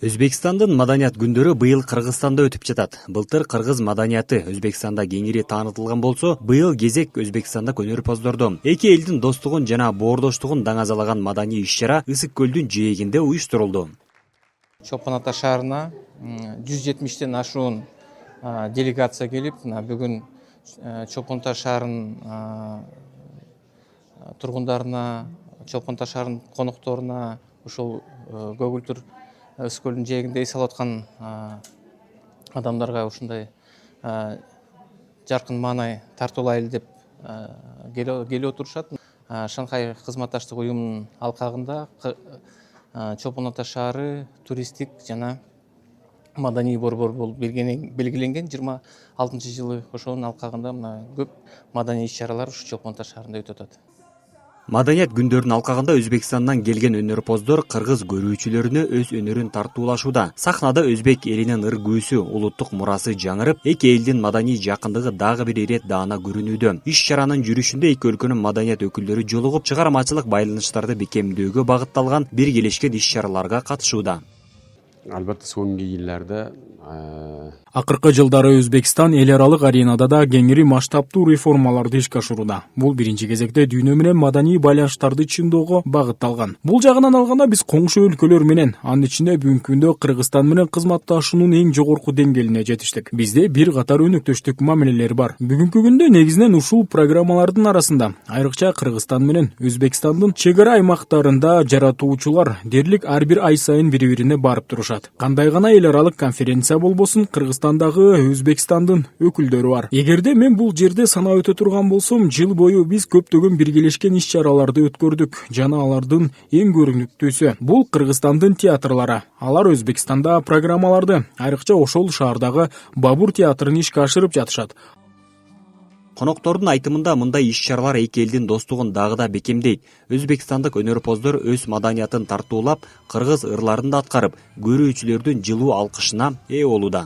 Өзбекстандын маданият күндөрү быйыл Кыргызстанда өтүп жатат. Былтыр кыргыз маданияты Өзбекстанда кеңири таанытылган болсо, быйыл кезек Өзбекстанда өнөрпоздордо. Эки элдин достугун жана боордоштугун даңазалаган маданий иш-чара Ысык көлдүн жээгинде уюштурулду. Чолпон Ата шаарына 170-тен ашуун делегация келип, бүгүн Чолпон Ата шаарынын тургундарына, Чолпон Ата шаарынын конокторуна ушул көгүлтүр Ысык көлдүн жээгинде эс алып аткан адамдарга ушундай жаркын маанай тартуулайлы деп келип отурушат. Шанхай кызматташтык уюмунун алкагында Чолпон Ата шаары туристтик жана маданий борбор болуп белгиленген 26-жылы ошонун алкагында көп маданий иш-чаралар ушу Чолпон Ата шаарында өтүп атат. Маданият күндөрүнүн алкагында Өзбекстандан келген өнөрпоздор кыргыз көрүүчүлөрүнө өз өнөрүн тартуулашууда. Сахнада өзбек элинин ыр-күүсү, улуттук мурасы жаңырып, эки элдин маданий жакындыгы дагы бир ирет даана көрүнүүдө. Иш-чаранын жүрүшүндө эки өлкөнүн маданият өкүлдөрү жолугуп, чыгармачылык байланыштарды бекемдөөгө багытталган биргелешкен иш-чараларга катышууда. Албетте соңку жылдарда акыркы жылдары Өзбекстан эл аралык аренада да кеңири масштабтуу реформаларды ишке ашурууда. Бул биринчи кезекте дүйнө менен маданий байланыштарды чыңдоого багытталган. Бул жагынан алганда биз коңшу өлкөлөр менен, анын ичинде бүгүнкү күндө Кыргызстан менен кызматташуунун эң жогорку деңгээлине жетиштик. Бизде бир катар өнөктөштүк мамилелер бар. Бүгүнкү күндө негизинен ушул программалардын арасында айрыкча Кыргызстан менен Өзбекстандын чек ара аймактарында жаратуучулар дерлик ар бир ай сайын бири-бирине барып турушат. Кандай гана эл аралык конференция болбосун, Кыргызстандагы Өзбекстандын өкүлдөрү бар. Эгерде мен бул жерде санап өтө турган болсом, жыл бою биз көптөгөн биргелешкен иш-чараларды өткөрдүк жана алардын эң көрүнүктүүсү бул Кыргызстандын театрлары. Алар Өзбекстанда программаларды, айрыкча ошол шаардагы Бабур театрын ишке ашырып жатышат. Коноктордун айтымында мындай иш-чаралар эки элдин достугун дагы да бекемдейт. Өзбекстандык өнөрпоздор өз маданиятын тартуулап, кыргыз ырларын да аткарып, көрүүчүлөрдүн жылуу алкышына ээ болууда.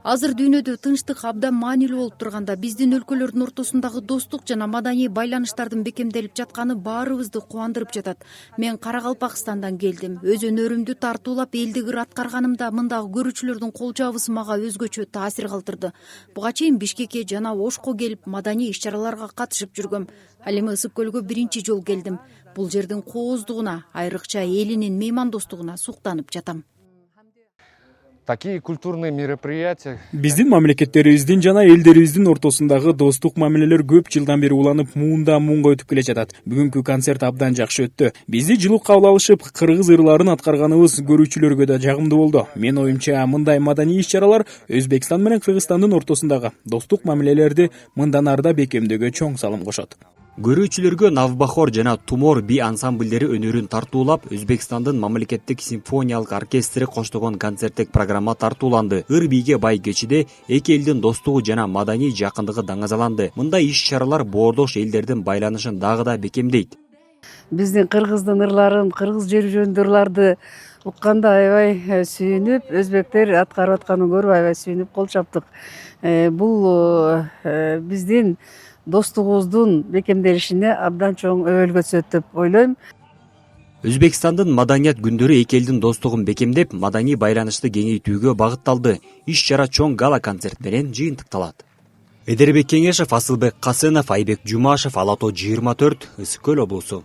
Азыр дүйнөдө тынчтык абдан маанилүү болуп турганда, биздин өлкөлөрдүн ортосундагы достук жана маданий байланыштардын бекемделип жатканы баарыбызды кубандырып жатат. Мен Каракалпакстандан келдим. Өз өнөрүмдү тартуулап элдик ыр аткарганымда мындагы көрүүчүлөрдүн кол жабысы мага өзгөчө таасир калтырды. Буга чейин Бишкекке жана Ошко келип маданий иш-чараларга катышып жүргөм. Ал эми Ысык көлгө биринчи жолу келдим. Бул жердин кооздугуна, айрыкча элинин меймандостугуна суктанып жатам. такие культурные мероприятия. Биздин мамлекеттерибиздин жана элдерибиздин ортосундагы достук мамилелер көп жылдан бери уланып, муунга өтүп келе жатат. Бүгүнкү концерт абдан жакшы өттү. Бизди жылуу кабыл алышып, кыргыз ырларын аткарганыбыз көрүүчүлөргө да жагымдуу болду. Мен оюмча, мындай маданий иш-чаралар Өзбекстан менен Кыргызстандын ортосундагы достук мамилелерди мындан ары да бекемдөөгө чоң салым кошот. Көрүүчүлөргө Навбахор жана Тумор би ансамбльдери өнөрүн тартуулап, Өзбекстандын мамлекеттик симфониялык оркестри коштогон концерттик программа тартууланды. Ыр бийге бай кечиде эки элдин достугу жана маданий жакындыгы даңазаланды. Мындай иш-чаралар боордош элдердин байланышын дагы да бекемдейт. Биздин кыргыздын ырларын, кыргыз жүргөн ырларды укканда аябай сүйүнүп, өзбектер аткарып атканын көрүп аябай сүйүнүп кол чаптык. Бул биздин достугубуздун бекемделишине абдан чоң өбөлгө түшөт деп ойлойм. Өзбекстандын маданият күндөрү эки элдин достугун бекемдеп, маданий байланышты кеңейтүүгө багытталды. Иш-чара чоң гала концерт менен жыйынтыкталат. Эдербек Кеңешев, Асылбек Касенов, Айбек Жумашев, Ала тоо 24, Ысык көл облусу.